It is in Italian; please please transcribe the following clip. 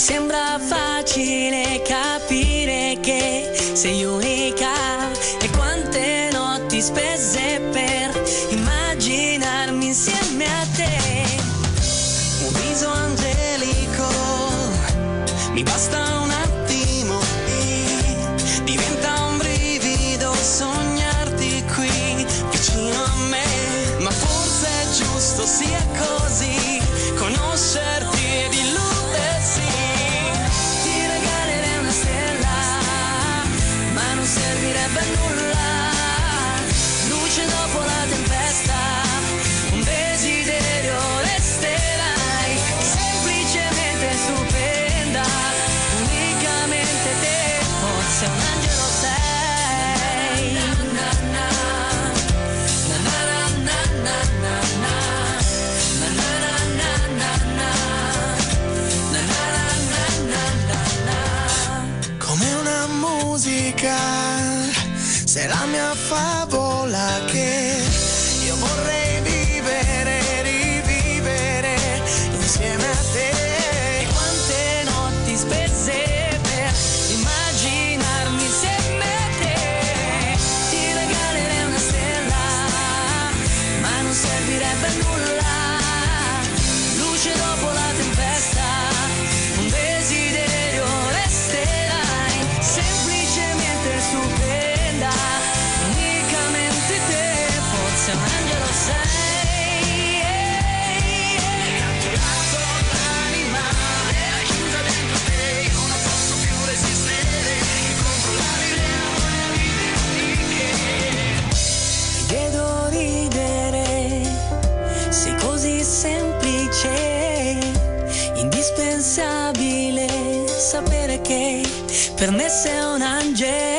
sembra facile capire che sei unica e quante notti spese per immaginarmi insieme a te. Un viso angelico, mi basta un attimo e diventa un brivido sognarti qui vicino a me, ma forse è giusto sia così, conoscerti ed illudersi. Ti regalerei una stella, ma non servirebbe a nulla, luce dopo la tempesta, un desiderio resterai, semplicemente stupenda, unicamente te, forse un angelo sei. Na na na, na na na na na na, na na na na na, na na na na. Come una musica, sei la mia favola che io vorrei vivere, rivivere insieme a te. E quante notti spese per immaginarmi insieme a te. Ti regalerei una stella, ma non servirebbe a nulla, luce dopo la tempesta, un desiderio resterai, semplicemente stupenda, unicamente te, forse un angelo sei. Catturato l'anima, è chiusa dentro te, io non posso più resistere, incontrollabile amore che ti vedo ridere, sei così semplice, indispensabile sapere che per me sei un angelo.